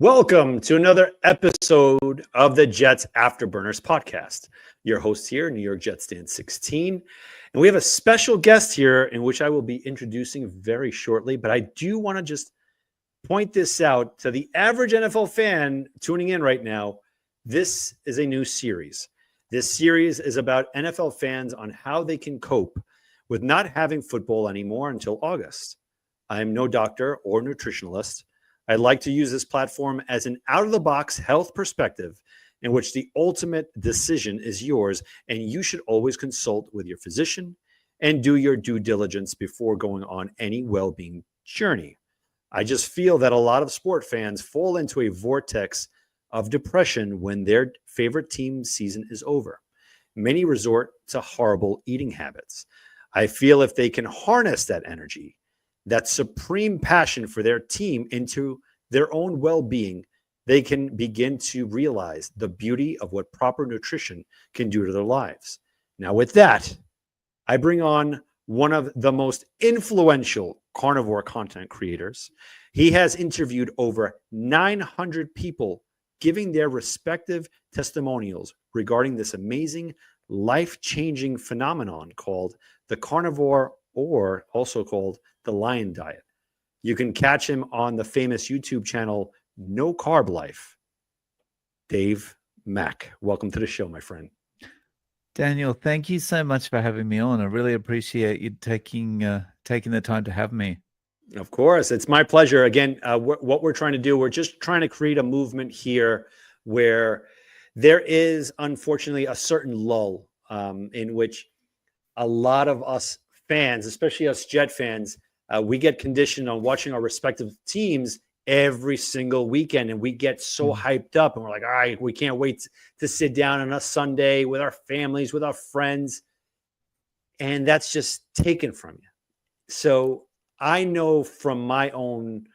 Welcome to another episode of the Jets Afterburners podcast. Your host here, New York Jets Stand 16. And we have a special guest here in which I will be introducing very shortly. But I do want to just point this out to the average NFL fan tuning in right now. This is a new series. This series is about NFL fans on how they can cope with not having football anymore until August. I'm no doctor or nutritionalist. I'd like to use this platform as an out-of-the-box health perspective in which the ultimate decision is yours, and you should always consult with your physician and do your due diligence before going on any well-being journey. I just feel that a lot of sport fans fall into a vortex of depression when their favorite team's season is over. Many resort to horrible eating habits. I feel if they can harness that energy, that supreme passion for their team into their own well-being, they can begin to realize the beauty of what proper nutrition can do to their lives. Now, with that, I bring on one of the most influential carnivore content creators. He has interviewed over 900 people giving their respective testimonials regarding this amazing, life-changing phenomenon called the carnivore, or also called the lion diet. You can catch him on the famous YouTube channel, No Carb Life. Dave Mack, welcome to the show, my friend. Daniel, thank you so much for having me on. I really appreciate you taking the time to have me. Of course, it's my pleasure. Again, what we're trying to do, we're just trying to create a movement here where there is, unfortunately, a certain lull in which a lot of us fans, especially us Jet fans, we get conditioned on watching our respective teams every single weekend, and we get so hyped up, and we're like, all right, we can't wait to sit down on a Sunday with our families, with our friends, and that's just taken from you. So I know from my own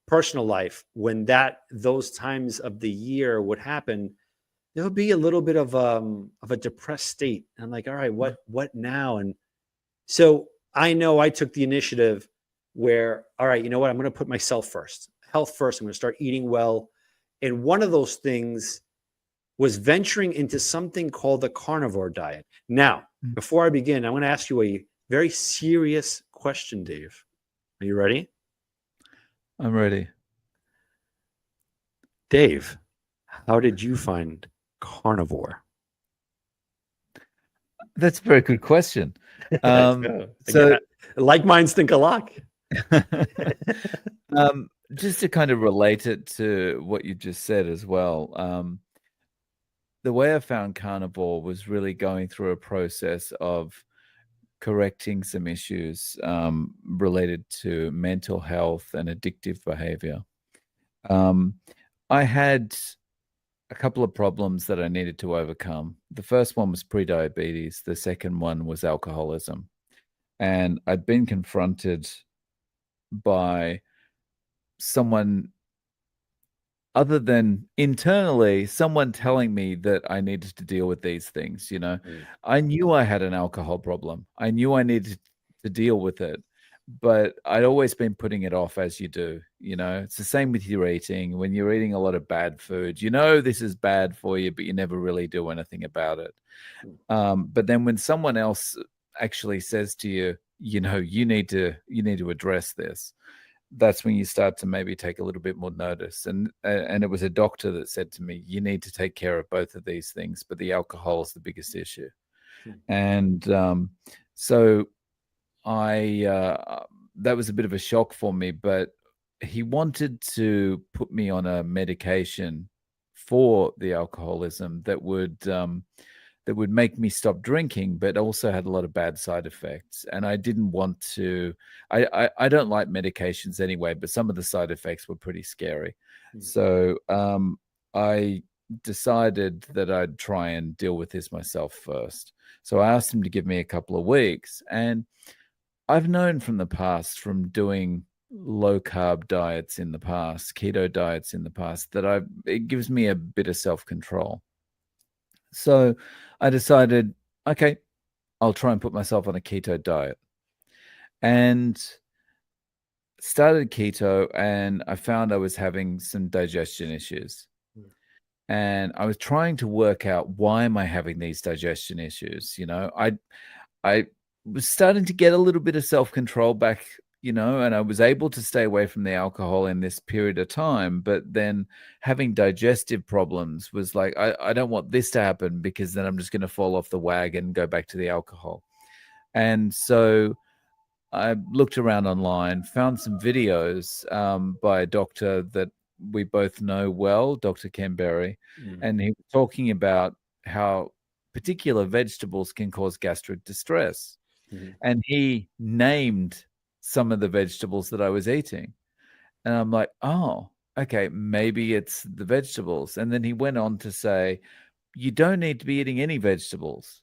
personal life, when those times of the year would happen, there would be a little bit of a depressed state. And I'm like, all right, what now? And so I know I took the initiative where, all right, you know what? I'm going to put myself first, health first. I'm going to start eating well. And one of those things was venturing into something called the carnivore diet. Now, before I begin, I'm going to ask you a very serious question, Dave. Are you ready? I'm ready. Dave, how did you find carnivore? That's a very good question. So, like minds think alike. Just to kind of relate it to what you just said as well, the way I found carnivore was really going through a process of correcting some issues related to mental health and addictive behavior. I had a couple of problems that I needed to overcome. The first one was prediabetes. The second one was alcoholism. And I'd been confronted by someone other than internally, someone telling me that I needed to deal with these things. I knew I had an alcohol problem. I knew I needed to deal with it, but I'd always been putting it off, as you do. It's the same with your eating. When you're eating a lot of bad food, this is bad for you, but you never really do anything about it. But then when someone else actually says to you, you need to address this, that's when you start to maybe take a little bit more notice. And it was a doctor that said to me, you need to take care of both of these things, but the alcohol is the biggest issue. And so that was a bit of a shock for me, but he wanted to put me on a medication for the alcoholism that would make me stop drinking, but also had a lot of bad side effects. And I didn't want to, I don't like medications anyway, but some of the side effects were pretty scary. So I decided that I'd try and deal with this myself first. So I asked him to give me a couple of weeks. And I've known from the past, from doing low carb diets in the past, keto diets in the past, that it gives me a bit of self-control. So I decided, okay, I'll try and put myself on a keto diet. And started keto, and I found I was having some digestion issues. And I was trying to work out, why am I having these digestion issues? I was starting to get a little bit of self-control back, and I was able to stay away from the alcohol in this period of time. But then having digestive problems was like, I don't want this to happen, because then I'm just going to fall off the wagon and go back to the alcohol. And so I looked around online, found some videos by a doctor that we both know well, Dr. Ken Berry, and he was talking about how particular vegetables can cause gastric distress. And he named some of the vegetables that I was eating. And I'm like, oh, okay, maybe it's the vegetables. And then he went on to say, you don't need to be eating any vegetables.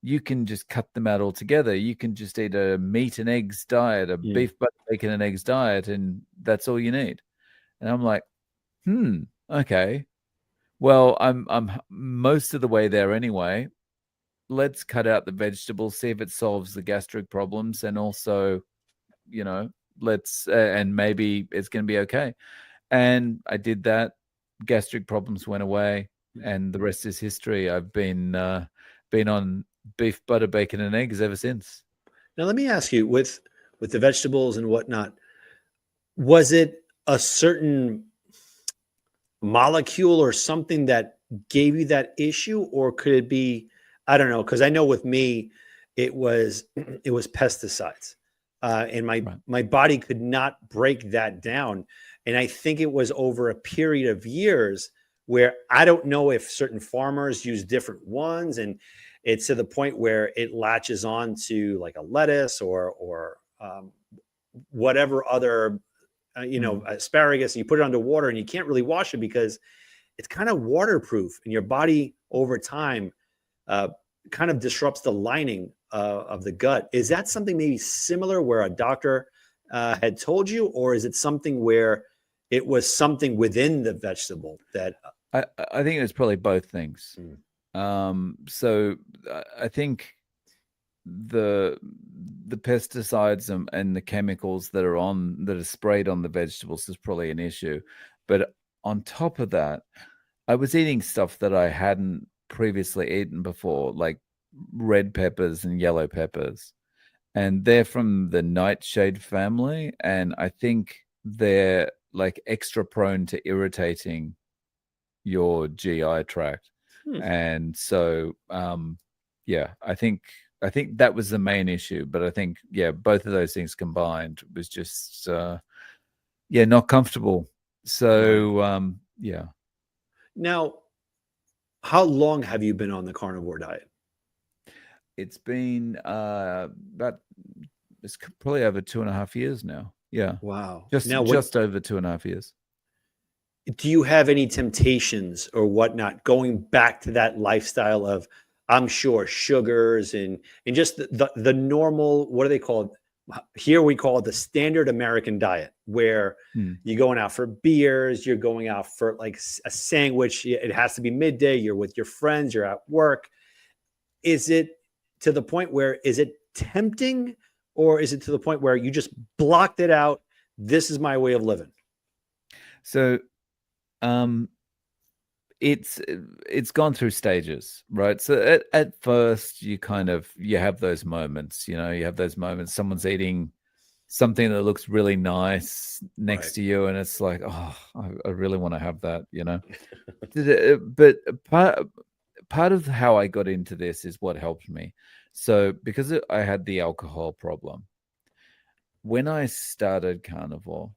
You can just cut them out altogether. You can just eat a meat and eggs diet, a beef, butter, bacon, and eggs diet, and that's all you need. And I'm like, okay. Well, I'm most of the way there anyway. Let's cut out the vegetables, see if it solves the gastric problems, and also, let's and maybe it's going to be okay. And I did that. Gastric problems went away, and the rest is history. I've been on beef, butter, bacon, and eggs ever since. Now, let me ask you, with the vegetables and whatnot, was it a certain molecule or something that gave you that issue, or could it be, I don't know, because I know with me, it was pesticides, and my body could not break that down, and I think it was over a period of years where I don't know if certain farmers use different ones, and it's to the point where it latches on to like a lettuce or whatever other, asparagus. You put it under water and you can't really wash it because it's kind of waterproof, and your body over time kind of disrupts the lining of the gut. Is that something maybe similar where a doctor had told you, or is it something where it was something within the vegetable that? I think it's probably both things. So I think the pesticides and the chemicals that are sprayed on the vegetables is probably an issue. But on top of that, I was eating stuff that I hadn't previously eaten before, like red peppers and yellow peppers. And they're from the nightshade family. And I think they're like extra prone to irritating your GI tract. And so, I think that was the main issue. But I think, both of those things combined was just, not comfortable. So, Now, how long have you been on the carnivore diet? It's been it's probably over 2.5 years now. Yeah. Wow. Just over 2.5 years. Do you have any temptations or whatnot going back to that lifestyle of, I'm sure, sugars and just the normal, what do they call it? Here we call it the standard American diet, where you're going out for beers, you're going out for like a sandwich. It has to be midday. You're with your friends, you're at work. Is it to the point where, is it tempting, or is it to the point where you just blocked it out? This is my way of living. So, it's gone through stages, right? So at first you have those moments, you have those moments, someone's eating something that looks really nice next to you, and it's like, oh, I really want to have that, But part of how I got into this is what helped me. So because I had the alcohol problem, when I started carnivore,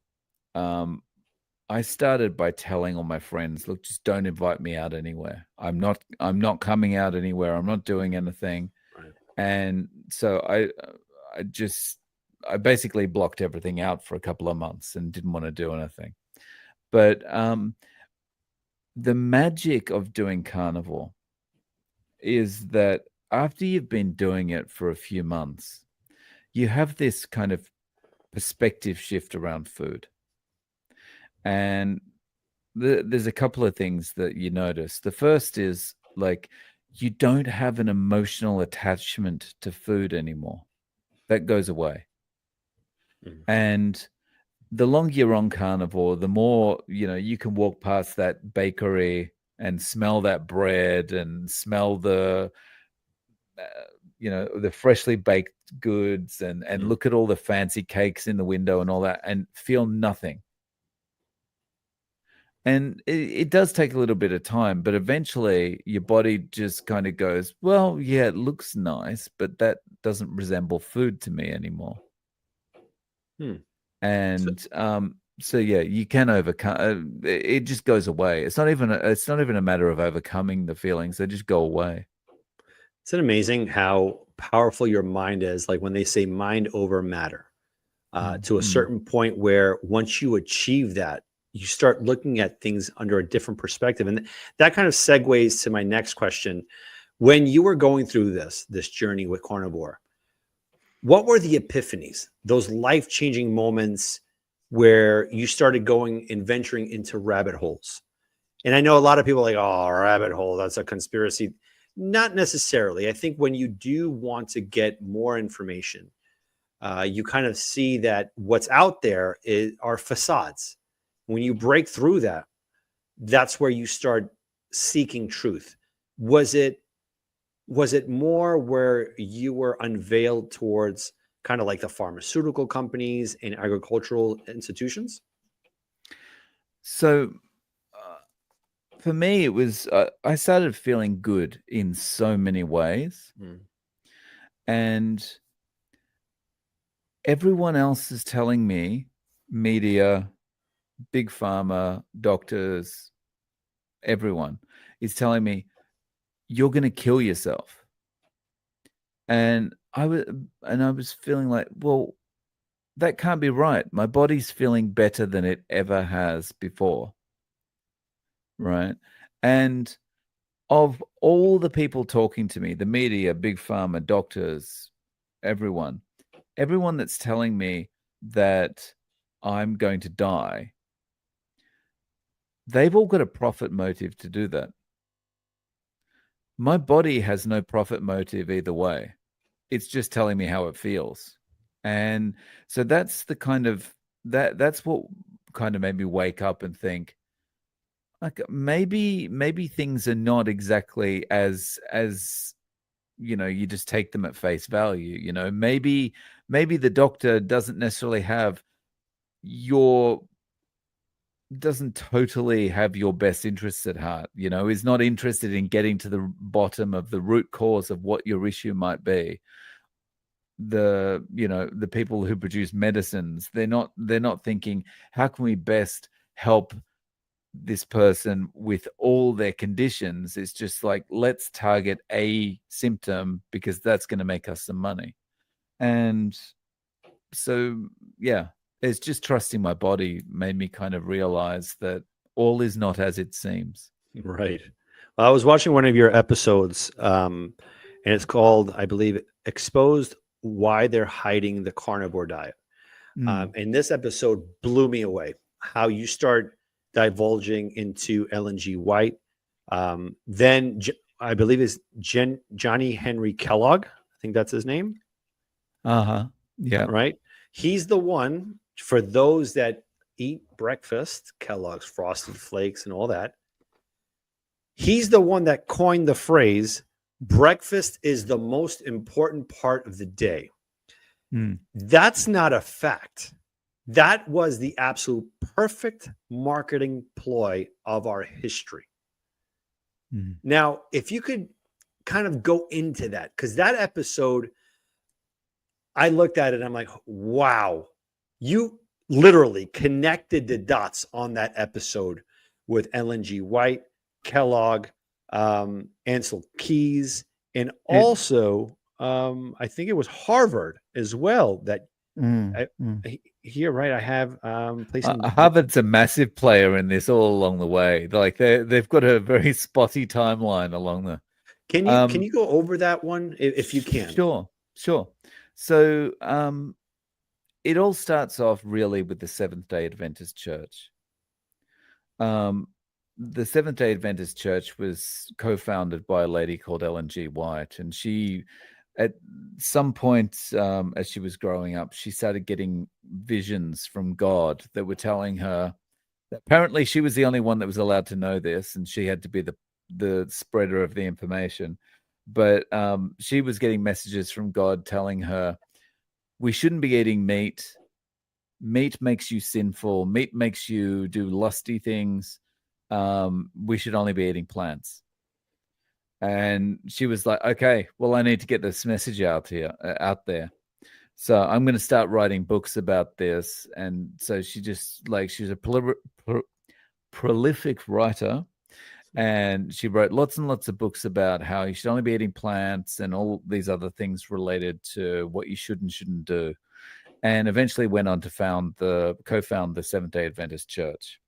I started by telling all my friends, look, just don't invite me out anywhere. I'm not coming out anywhere. I'm not doing anything. Right. And so I basically blocked everything out for a couple of months and didn't want to do anything. But the magic of doing carnivore is that after you've been doing it for a few months, you have this kind of perspective shift around food. And there's a couple of things that you notice. The first is, like, you don't have an emotional attachment to food anymore. That goes away. Mhm. And the longer you're on carnivore, the more, you can walk past that bakery and smell that bread and smell the freshly baked goods and Mhm. look at all the fancy cakes in the window and all that and feel nothing. And it does take a little bit of time, but eventually your body just kind of goes, well, yeah, it looks nice, but that doesn't resemble food to me anymore. Hmm. And so yeah, you can overcome. It just goes away. It's not even a matter of overcoming the feelings; they just go away. Isn't it amazing how powerful your mind is? Like when they say mind over matter, to a Mm. certain point where once you achieve that, you start looking at things under a different perspective. And that kind of segues to my next question. When you were going through this journey with carnivore, what were the epiphanies, those life-changing moments where you started going and venturing into rabbit holes? And I know a lot of people are like, oh, rabbit hole, that's a conspiracy. Not necessarily. I think when you do want to get more information, you kind of see that what's out there are facades. When you break through that, that's where you start seeking truth. Was it was it more where you were unveiled towards kind of like the pharmaceutical companies and agricultural institutions? So for me, it was I started feeling good in so many ways, Mm. and everyone else is telling me, media, big pharma, doctors, everyone is telling me you're going to kill yourself. And I was feeling like, well, that can't be right. My body's feeling better than it ever has before, right? And of all the people talking to me, the media, big pharma, doctors, everyone, everyone that's telling me that I'm going to die, they've all got a profit motive to do that. My body has no profit motive either way. It's just telling me how it feels. And so that's the kind of that's what kind of made me wake up and think, like, maybe things are not exactly as you just take them at face value. Maybe the doctor your doesn't totally have your best interests at heart, is not interested in getting to the bottom of the root cause of what your issue might be. The people who produce medicines, they're not thinking, how can we best help this person with all their conditions? It's just like, let's target a symptom because that's going to make us some money. And so yeah, it's just trusting my body made me kind of realize that all is not as it seems. Right. Well, I was watching one of your episodes, and it's called, I believe, Exposed Why They're Hiding the Carnivore Diet. Mm. And this episode blew me away. How you start divulging into Ellen G. White. Then I believe is Johnny Henry Kellogg. I think that's his name, Uh-huh. Yeah. right? He's the one for those that eat breakfast, Kellogg's Frosted Flakes and all that. He's the one that coined the phrase, breakfast is the most important part of the day. Mm. That's not a fact. That was the absolute perfect marketing ploy of our history. Mm. Now, if you could kind of go into that, because that episode, I looked at it and I'm like, wow, you literally connected the dots on that episode with Ellen G. White, Kellogg, Ansel Keys, and It also I think it was Harvard as well. That mm, I, mm. here, right? I have placing. Harvard's a massive player in this all along the way. Like they've got a very spotty timeline along the. Can Um, you go over that one if you can? sure, sure. So it all starts off really with the Seventh Day Adventist Church. Um, the Seventh Day Adventist Church was co-founded by a lady called Ellen G. White, and she at some point, as she was growing up, she started getting visions from God that were telling her that apparently she was the only one that was allowed to know this, and she had to be the spreader of the information. But she was getting messages from God telling her, we shouldn't be eating meat. Meat makes you sinful. Meat makes you do lusty things. We should only be eating plants. And she was like, okay, well, I need to get this message out there. So I'm going to start writing books about this. And so she's a prolific writer. And she wrote lots and lots of books about how you should only be eating plants and all these other things related to what you should and shouldn't do. And eventually went on to co-found the Seventh-day Adventist Church.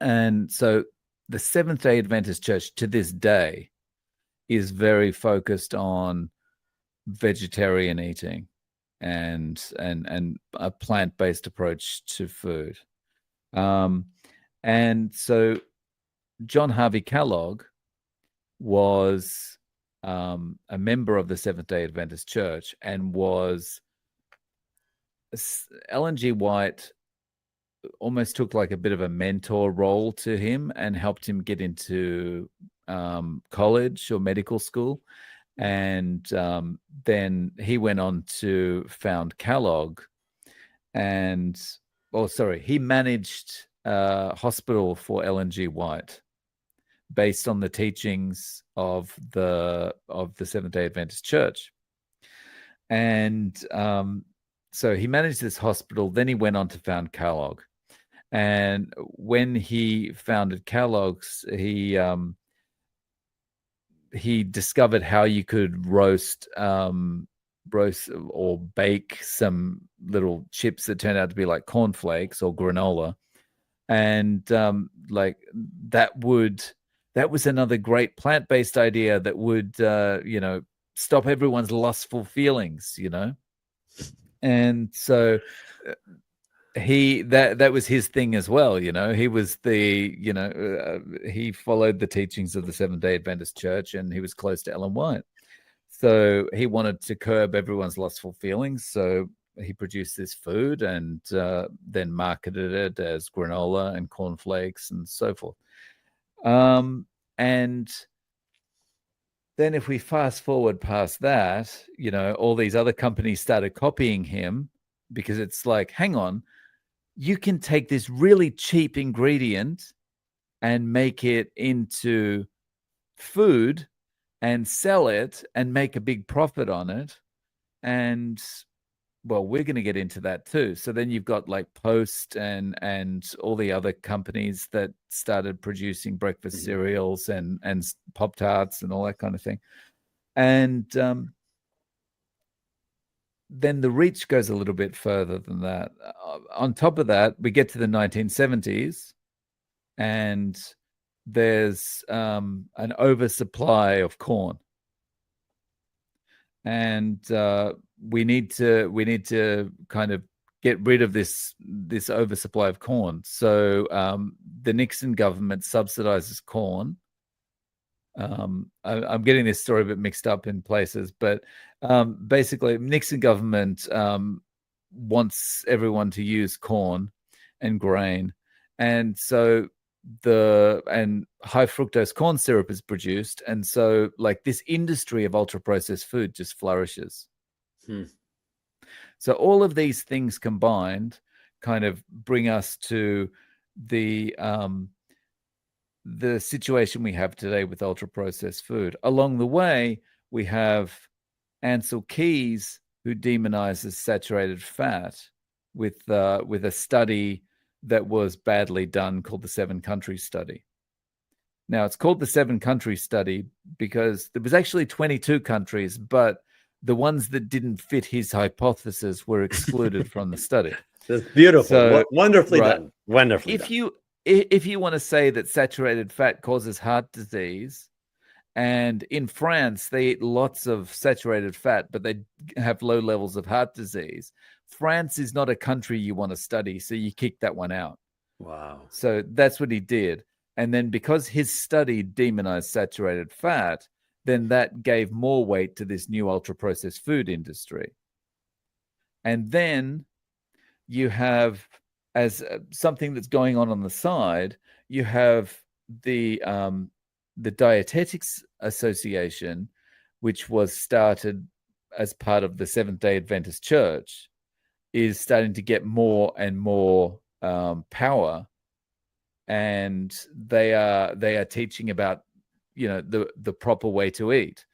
And so the Seventh-day Adventist Church to this day is very focused on vegetarian eating and a plant-based approach to food. And so John Harvey Kellogg was a member of the Seventh-day Adventist Church and was Ellen G. White almost took like a bit of a mentor role to him and helped him get into college or medical school. And then he went on to found Kellogg he managed a hospital for Ellen G. White based on the teachings of the Seventh-day Adventist Church. And so he managed this hospital. Then he went on to found Kellogg. And when he founded Kellogg's, he discovered how you could roast or bake some little chips that turned out to be like cornflakes or granola. And that was another great plant-based idea that would, stop everyone's lustful feelings, And so that was his thing as well. He was he followed the teachings of the Seventh-day Adventist Church, and he was close to Ellen White. So he wanted to curb everyone's lustful feelings. So he produced this food and then marketed it as granola and cornflakes and so forth. And then if we fast forward past that, all these other companies started copying him, because it's like, hang on, you can take this really cheap ingredient and make it into food and sell it and make a big profit on it. And well, we're going to get into that too. So then you've got like Post and all the other companies that started producing breakfast cereals and Pop-Tarts and all that kind of thing. And then the reach goes a little bit further than that. On top of that, we get to the 1970s, and there's an oversupply of corn, and we need to kind of get rid of this oversupply of corn. So the Nixon government subsidizes corn. I'm getting this story a bit mixed up in places, but basically Nixon government wants everyone to use corn and grain. And so high fructose corn syrup is produced. And so like this industry of ultra processed food just flourishes. So all of these things combined kind of bring us to the situation we have today with ultra processed food. Along the way, we have Ansel Keys, who demonizes saturated fat with a study that was badly done called the 7 Countries Study. Now, it's called the 7 Countries Study because there was actually 22 countries, but the ones that didn't fit his hypothesis were excluded from the study. That's beautiful. So, wonderfully done. Wonderfully done. If you want to say that saturated fat causes heart disease, and in France, they eat lots of saturated fat, but they have low levels of heart disease, France is not a country you want to study, so you kick that one out. Wow. So that's what he did. And then because his study demonized saturated fat, then that gave more weight to this new ultra-processed food industry. And then you have, as something that's going on the side, you have the Dietetics Association, which was started as part of the Seventh-day Adventist Church, is starting to get more and more power, and they are teaching about, you know, the proper way to eat,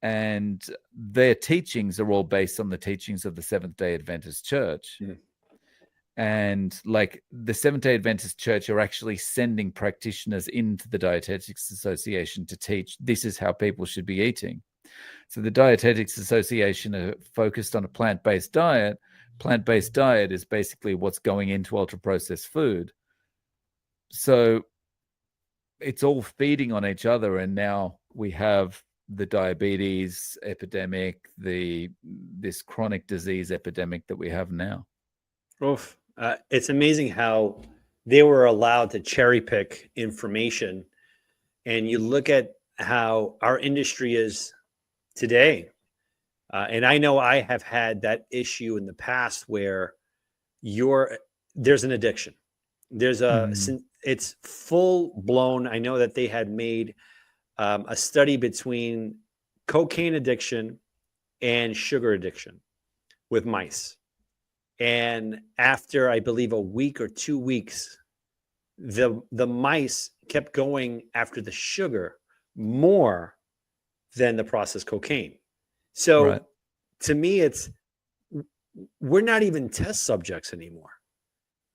and their teachings are all based on the teachings of the Seventh-day Adventist Church. Mm. And like the Seventh-day Adventist Church are actually sending practitioners into the Dietetics Association to teach this is how people should be eating. So the Dietetics Association are focused on a plant-based diet. Plant-based diet is basically what's going into ultra-processed food. So it's all feeding on each other, and now we have the diabetes epidemic, this chronic disease epidemic that we have now. Oof. It's amazing how they were allowed to cherry pick information, and you look at how our industry is today. And I know I have had that issue in the past where there's an addiction. There's it's full blown. I know that they had made a study between cocaine addiction and sugar addiction with mice. And after, I believe, a week or 2 weeks, the mice kept going after the sugar more than the processed cocaine. So Right. to me, we're not even test subjects anymore.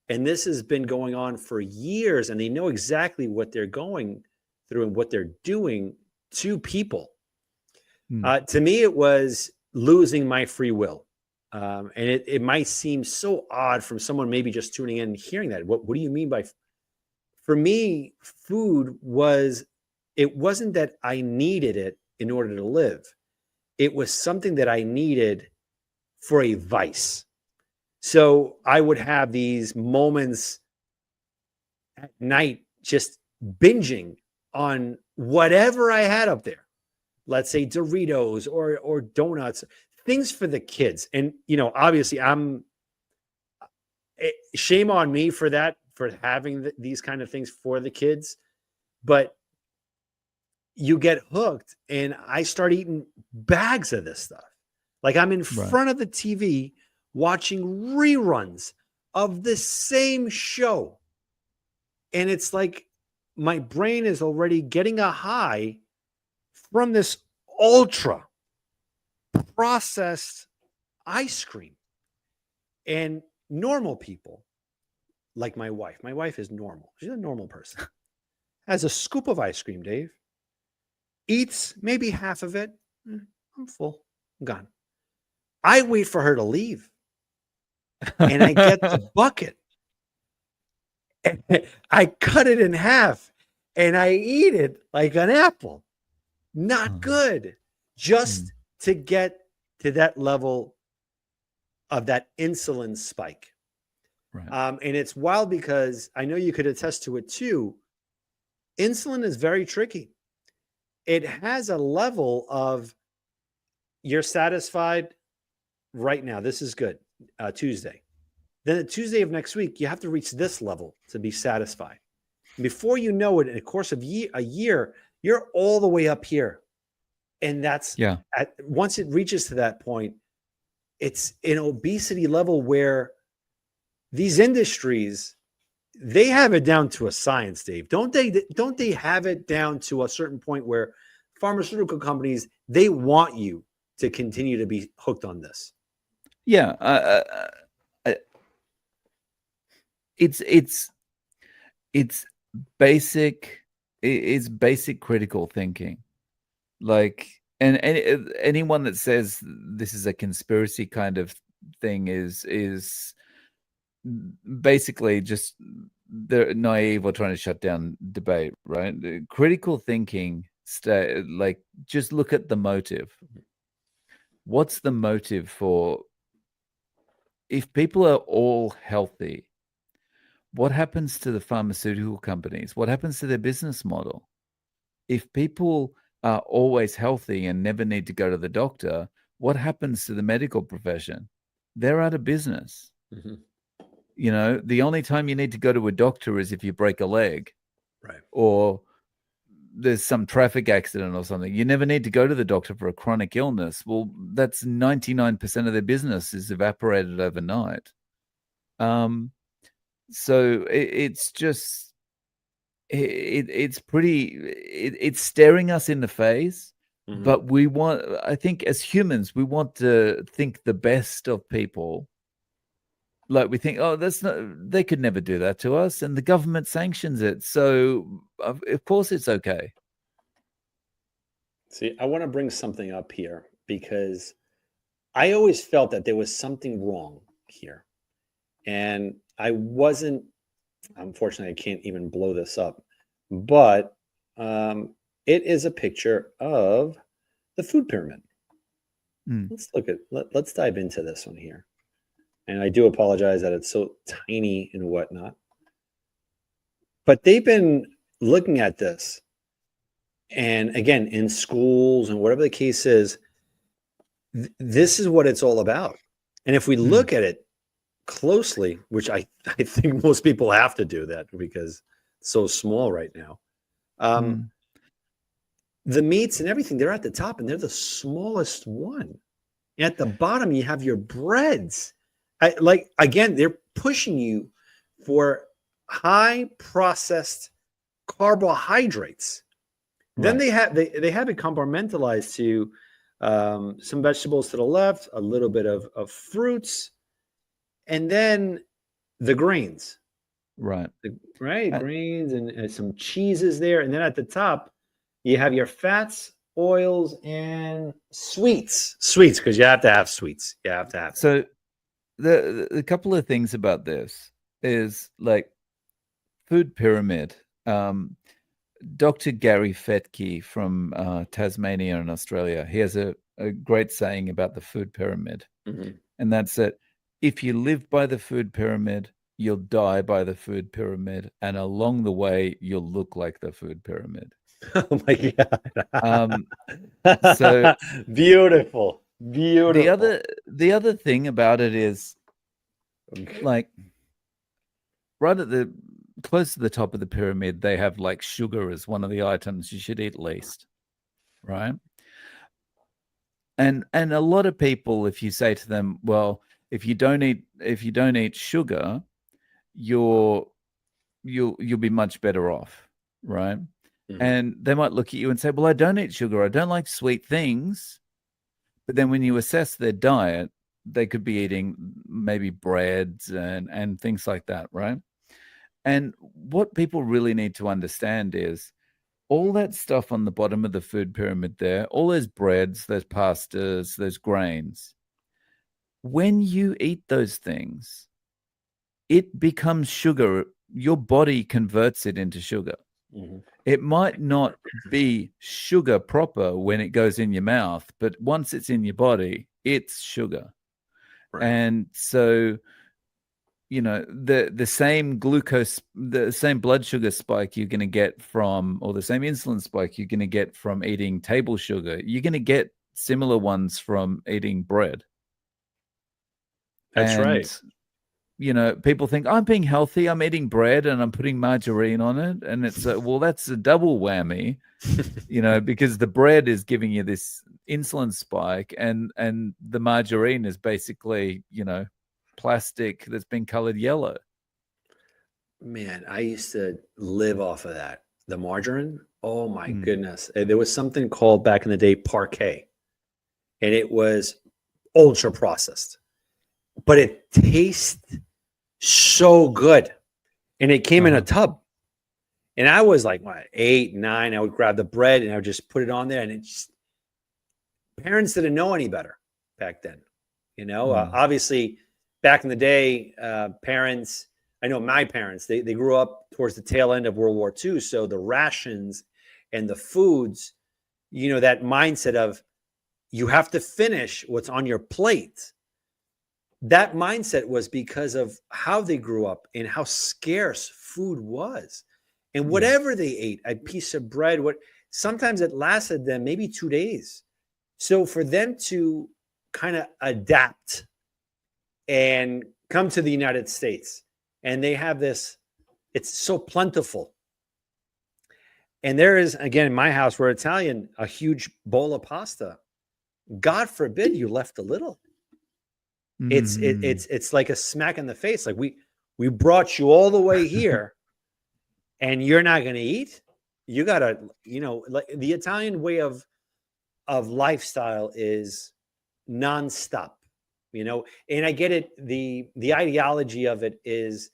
And this has been going on for years, and they know exactly what they're going through and what they're doing to people. To me, it was losing my free will. And it might seem so odd from someone maybe just tuning in and hearing that. What do you mean by, for me, food it wasn't that I needed it in order to live. It was something that I needed for a vice. So I would have these moments at night just binging on whatever I had up there. Let's say Doritos or donuts, things for the kids. And, you know, obviously shame on me for that, for having these kind of things for the kids. But you get hooked, and I start eating bags of this stuff. Like I'm in front of the TV watching reruns of the same show. And it's like my brain is already getting a high from this ultra processed ice cream. And normal people, like my wife is normal. She's a normal person. Has a scoop of ice cream, Dave. Eats maybe half of it. I'm full. I'm gone. I wait for her to leave. And I get the bucket. And I cut it in half. And I eat it like an apple. Not good. Just to get to that level of that insulin spike. Right. And it's wild because I know you could attest to it too. Insulin is very tricky. It has a level of you're satisfied right now. This is good. Tuesday. Then at Tuesday of next week, you have to reach this level to be satisfied. Before you know it, in the course of a year, you're all the way up here. And that's once it reaches to that point, it's an obesity level where these industries, they have it down to a science, Dave. Don't they have it down to a certain point where pharmaceutical companies, they want you to continue to be hooked on this? Yeah. It's basic. It's basic critical thinking. Like, and anyone that says this is a conspiracy kind of thing is basically just they're naive or trying to shut down debate, right? Critical thinking, like, just look at the motive. What's the motive for, if people are all healthy, what happens to the pharmaceutical companies? What happens to their business model? If people are always healthy and never need to go to the doctor, what happens to the medical profession? They're out of business. Mm-hmm. You know, the only time you need to go to a doctor is if you break a leg, Right. or there's some traffic accident or something. You never need to go to the doctor for a chronic illness. Well, that's 99% of their business is evaporated overnight. So it's just, it's pretty, it's staring us in the face. Mm-hmm. But I think as humans, we want to think the best of people. Like we think, oh, they could never do that to us. And the government sanctions it. So of course it's okay. See, I want to bring something up here because I always felt that there was something wrong here. And I wasn't, unfortunately, I can't even blow this up, but it is a picture of the food pyramid. Let's dive into this one here. And I do apologize that it's so tiny and whatnot. But they've been looking at this. And again, in schools and whatever the case is, this is what it's all about. And if we look at it closely, which I think most people have to do that because it's so small right now, the meats and everything, they're at the top and they're the smallest one. And at the bottom, you have your breads. Again, they're pushing you for high processed carbohydrates. Right. Then they have it compartmentalized to some vegetables to the left, a little bit of fruits, and then the grains. Right. Grains and some cheeses there. And then at the top, you have your fats, oils, and sweets. Sweets, because you have to have sweets. You have to have. So the couple of things about this is like food pyramid. Dr. Gary Fettke from Tasmania in Australia, he has a great saying about the food pyramid. And that's that if you live by the food pyramid, you'll die by the food pyramid. And along the way, you'll look like the food pyramid. Oh my God. So beautiful. The other thing about it is like right at the close to the top of the pyramid, they have like sugar as one of the items you should eat least, right? And a lot of people, if you say to them, well, if you don't eat sugar, you'll be much better off, right? And they might look at you and say, well, I don't eat sugar, I don't like sweet things. But then when you assess their diet, they could be eating maybe breads and things like that, right? And what people really need to understand is all that stuff on the bottom of the food pyramid there, all those breads, those pastas, those grains, when you eat those things, it becomes sugar. Your body converts it into sugar. It might not be sugar proper when it goes in your mouth, but once it's in your body, it's sugar. Right. And so, you know, the same glucose, the same blood sugar spike you're going to get from, or the same insulin spike you're going to get from eating table sugar, you're going to get similar ones from eating bread. That's right. You know, people think I'm being healthy, I'm eating bread and I'm putting margarine on it. And it's well, that's a double whammy, you know, because the bread is giving you this insulin spike and the margarine is basically, you know, plastic that's been colored yellow. Man, I used to live off of that. The margarine. Oh my goodness. There was something called back in the day Parquet. And it was ultra processed. But it tasted so good. And it came in a tub. And I was like, what, 8, 9. I would grab the bread and I would just put it on there. And it just, parents didn't know any better back then. You know, obviously back in the day, parents, I know my parents, they grew up towards the tail end of World War II. So the rations and the foods, you know, that mindset of you have to finish what's on your plate. That mindset was because of how they grew up and how scarce food was. And whatever they ate, a piece of bread, sometimes it lasted them maybe 2 days. So for them to kind of adapt and come to the United States, and they have this, it's so plentiful. And there is, again, in my house, we're Italian, a huge bowl of pasta. God forbid you left a little. It's like a smack in the face. Like we brought you all the way here, and you're not going to eat. You gotta, like the Italian way of lifestyle is nonstop. And I get it. The ideology of it is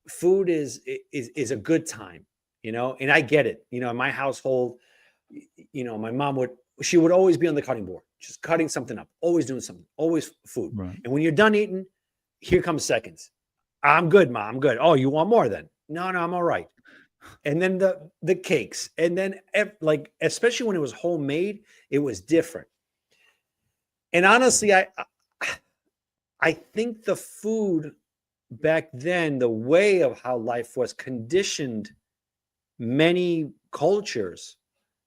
food is a good time. And I get it. In my household, my mom she would always be on the cutting board, just cutting something up, always doing something, always food. Right. And when you're done eating, here comes seconds. I'm good, Mom. I'm good. Oh, you want more then? No, I'm all right. And then the cakes, and then like, especially when it was homemade, it was different. And honestly, I think the food back then, the way of how life was, conditioned many cultures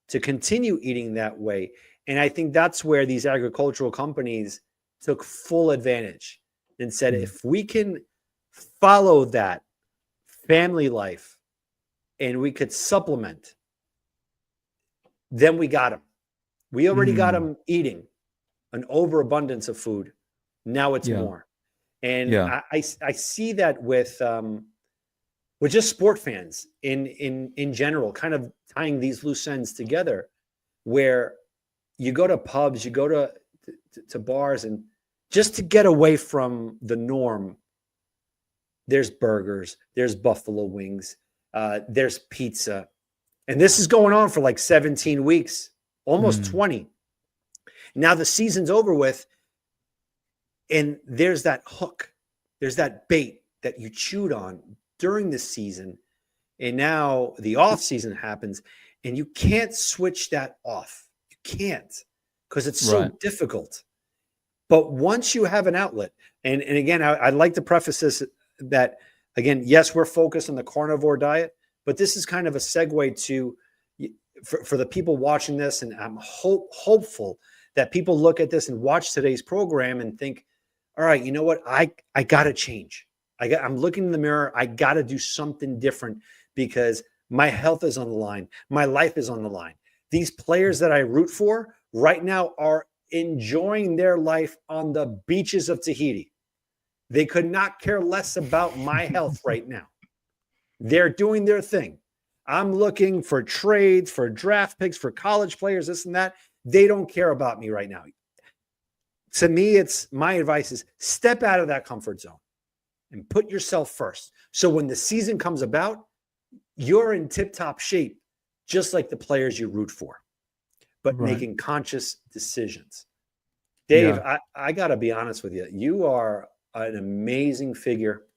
to continue eating that way. And I think that's where these agricultural companies took full advantage and said, if we can follow that family life and we could supplement, then we got them. We already got them eating an overabundance of food. Now it's more. And I see that with just sport fans in general, kind of tying these loose ends together, where you go to pubs, you go to bars, and just to get away from the norm, there's burgers, there's buffalo wings, there's pizza. And this is going on for like 17 weeks, almost 20. Now the season's over with, and there's that hook, there's that bait that you chewed on during the season, and now the off season happens, and you can't switch that off. You can't, because it's so difficult. But once you have an outlet, and again, I'd like to preface this that, again, yes, we're focused on the carnivore diet, but this is kind of a segue to for the people watching this, and I'm hopeful that people look at this and watch today's program and think, all right, you know what, I got to change. I'm looking in the mirror. I got to do something different because my health is on the line. My life is on the line. These players that I root for right now are enjoying their life on the beaches of Tahiti. They could not care less about my health right now. They're doing their thing. I'm looking for trades, for draft picks, for college players, this and that. They don't care about me right now. To me, my advice is step out of that comfort zone and put yourself first. So when the season comes about, you're in tip-top shape, just like the players you root for, but making conscious decisions. Dave, I got to be honest with you. You are an amazing figure.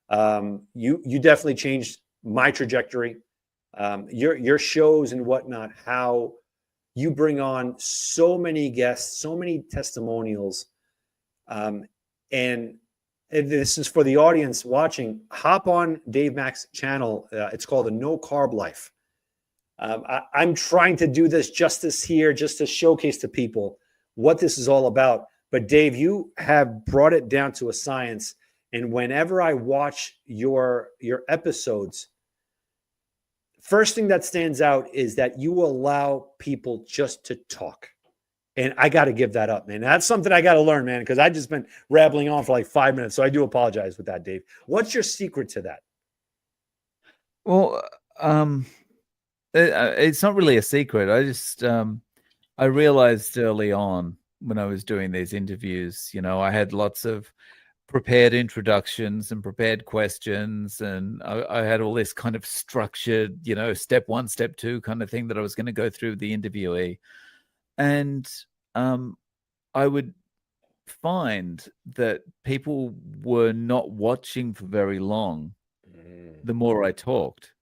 You definitely changed my trajectory. Your shows and whatnot, how you bring on so many guests, so many testimonials. And this is for the audience watching. Hop on Dave Mack's channel. It's called the No Carb Life. I'm trying to do this justice here, just to showcase to people what this is all about. But Dave, you have brought it down to a science. And whenever I watch your episodes, first thing that stands out is that you allow people just to talk. And I got to give that up, man. That's something I got to learn, man, because I've just been rambling on for like 5 minutes. So I do apologize with that, Dave. What's your secret to that? Well, it's not really a secret. I just, I realized early on when I was doing these interviews, I had lots of prepared introductions and prepared questions, and I had all this kind of structured, step 1, step 2 kind of thing that I was going to go through with the interviewee. And I would find that people were not watching for very long the more I talked.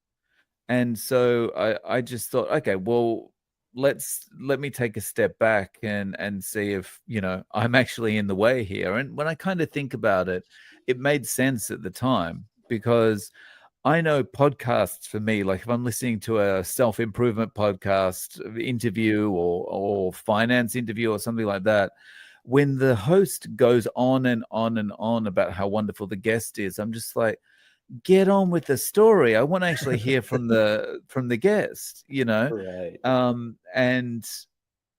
And so I just thought, okay, well, let me take a step back and see if, I'm actually in the way here. And when I kind of think about it, it made sense at the time, because I know podcasts for me, like if I'm listening to a self-improvement podcast interview or finance interview or something like that, when the host goes on and on and on about how wonderful the guest is, I'm just like, get on with the story. I want to actually hear from the guest, you know? Right. And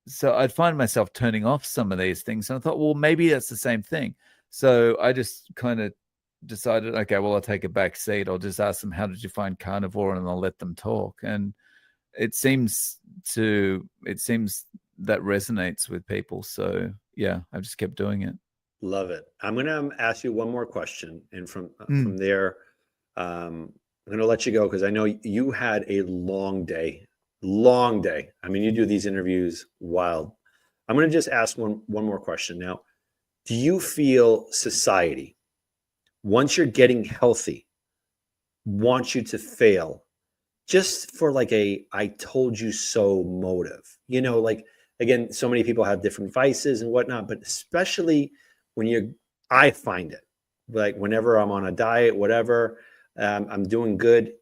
so I'd find myself turning off some of these things. And I thought, well, maybe that's the same thing. So I just kind of decided, okay, well, I'll take a back seat. I'll just ask them, how did you find carnivore? And I'll let them talk. And it seems that resonates with people. So yeah, I've just kept doing it. Love it. I'm going to ask you one more question. And from there, I'm going to let you go because I know you had a long day. Long day. I mean, you do these interviews wild. I'm going to just ask one more question now. Do you feel society, once you're getting healthy, wants you to fail just for like a I told you so motive? You know, like again, so many people have different vices and whatnot, but especially when I find it like whenever I'm on a diet, whatever, I'm doing good.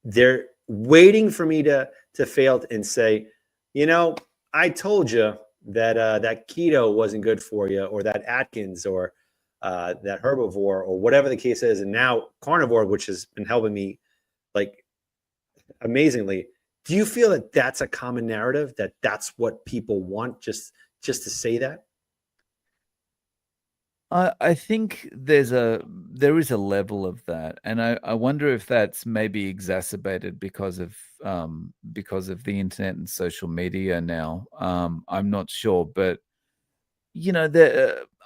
They're waiting for me to fail and say, you know, I told you that that keto wasn't good for you, or that Atkins, or that herbivore, or whatever the case is, and now carnivore, which has been helping me like amazingly. Do you feel that that's a common narrative, that that's what people want, just to say that? I think there is a level of that, and I wonder if that's maybe exacerbated because of the internet and social media now. I'm not sure, but you know,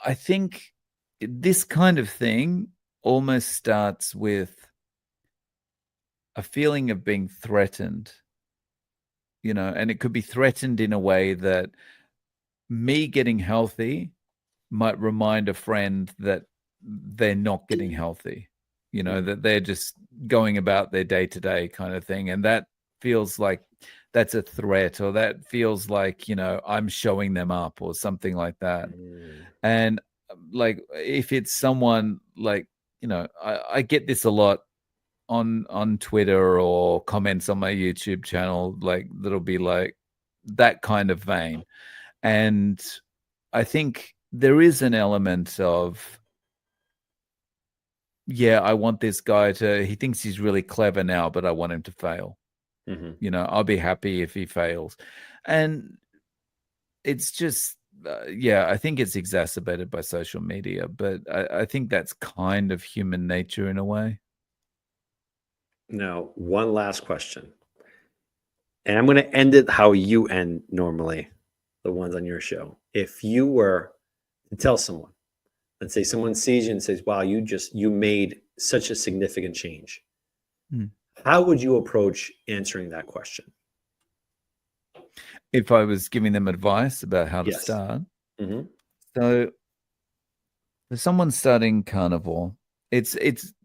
I think this kind of thing almost starts with a feeling of being threatened, you know, and it could be threatened in a way that me getting healthy might remind a friend that they're not getting healthy, you know, that they're just going about their day-to-day kind of thing. And that feels like that's a threat, or that feels like, you know, I'm showing them up or something like that. And like, if it's someone like, you know, I get this a lot on Twitter or comments on my YouTube channel, like that'll be like that kind of vein. And I think there is an element of, yeah, I want this guy he thinks he's really clever now, but I want him to fail. You know, I'll be happy if he fails. And it's just, yeah, I think it's exacerbated by social media, but I think that's kind of human nature in a way. Now, one last question. And I'm going to end it how you end normally, the ones on your show. If you were to tell someone, let's say someone sees you and says, wow, you made such a significant change. How would you approach answering that question? If I was giving them advice about how to start. So if someone's starting carnivore, it's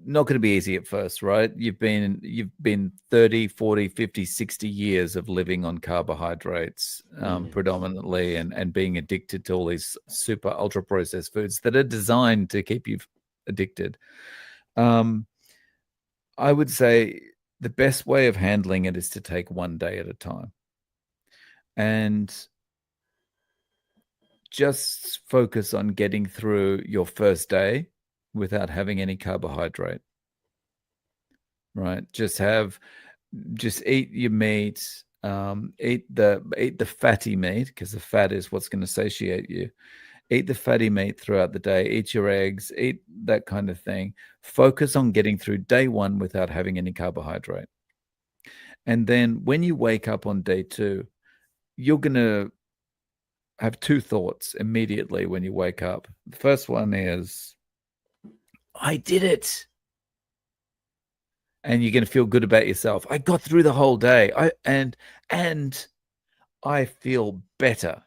not going to be easy at first, right? You've been 30, 40, 50, 60 years of living on carbohydrates predominantly, and being addicted to all these super ultra processed foods that are designed to keep you addicted. I would say the best way of handling it is to take one day at a time and just focus on getting through your first day without having any carbohydrate, right? Just eat your meat, eat the fatty meat, because the fat is what's going to satiate you. Eat the fatty meat throughout the day, eat your eggs, eat that kind of thing. Focus on getting through day one without having any carbohydrate. And then when you wake up on day two, you're going to have two thoughts immediately when you wake up. The first one is, I did it. And you're going to feel good about yourself. I got through the whole day. And I feel better.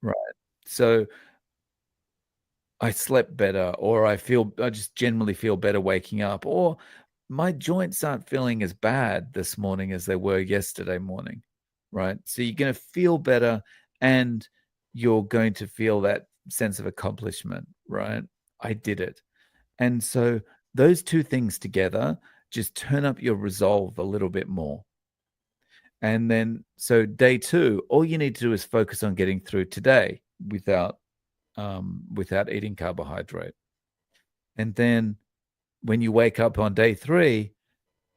Right. So I slept better, or I just generally feel better waking up, or my joints aren't feeling as bad this morning as they were yesterday morning. Right. So you're going to feel better, and you're going to feel that sense of accomplishment. Right. I did it. And so those two things together just turn up your resolve a little bit more. And then, so day 2, all you need to do is focus on getting through today without eating carbohydrate. And then when you wake up on day 3,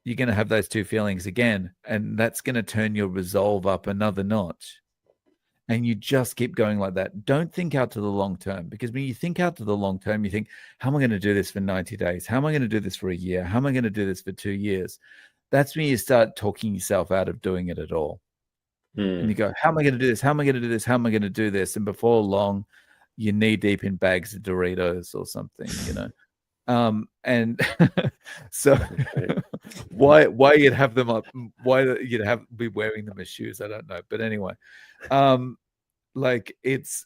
you're going to have those two feelings again. And that's going to turn your resolve up another notch. And you just keep going like that. Don't think out to the long term, because when you think out to the long term, you think, how am I going to do this for 90 days? How am I going to do this for a year? How am I going to do this for 2 years? That's when you start talking yourself out of doing it at all. And you go, how am I going to do this? How am I going to do this? How am I going to do this? And before long, you're knee deep in bags of Doritos or something, you know. And so why you'd have them up, why you'd be wearing them as shoes, I don't know. But anyway, like, it's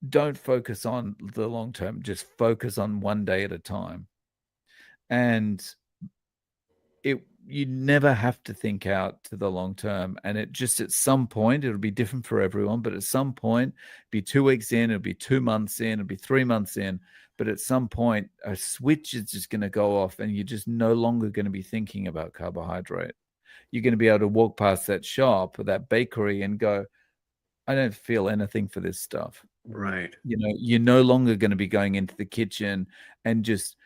don't focus on the long term, just focus on one day at a time. And you never have to think out to the long term. And it just, at some point, it'll be different for everyone, but at some point, be 2 weeks in, it'll be 2 months in, it'll be 3 months in. But at some point, a switch is just going to go off, and you're just no longer going to be thinking about carbohydrate. You're going to be able to walk past that shop or that bakery and go, I don't feel anything for this stuff. Right. You know, you're no longer going to be going into the kitchen and just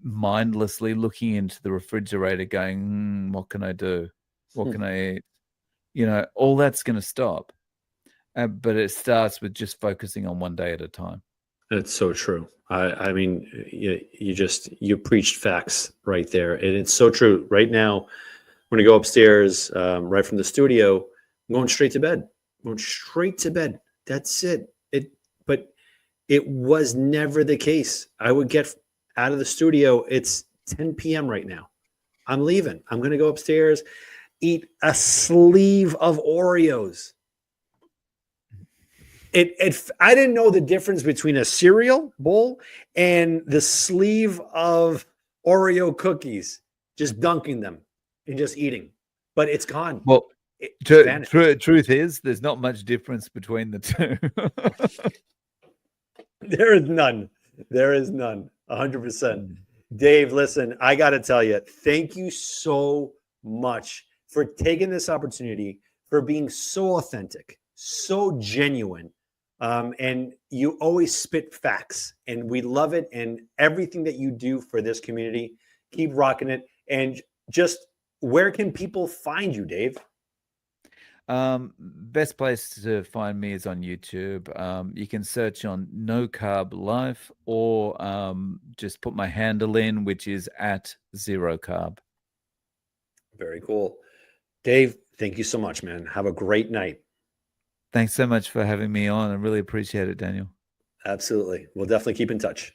mindlessly looking into the refrigerator going, what can I do? What can I eat? You know, all that's going to stop. But it starts with just focusing on one day at a time. That's so true. I mean, you preached facts right there. And it's so true. Right now, when I go upstairs, right from the studio, I'm going straight to bed. That's it. But it was never the case. I would get out of the studio. It's 10 p.m. right now. I'm leaving. I'm going to go upstairs, eat a sleeve of Oreos. I didn't know the difference between a cereal bowl and the sleeve of Oreo cookies, just dunking them and just eating. But it's gone. Well, truth is, there's not much difference between the two. There is none. 100%. Dave, listen, I got to tell you, thank you so much for taking this opportunity, for being so authentic, so genuine. And you always spit facts, and we love it. And everything that you do for this community, keep rocking it. And just, where can people find you, Dave? Best place to find me is on YouTube. You can search on No Carb Life, or just put my handle in, which is @0carb. Very cool. Dave, thank you so much, man. Have a great night. Thanks so much for having me on. I really appreciate it, Daniel. Absolutely. We'll definitely keep in touch.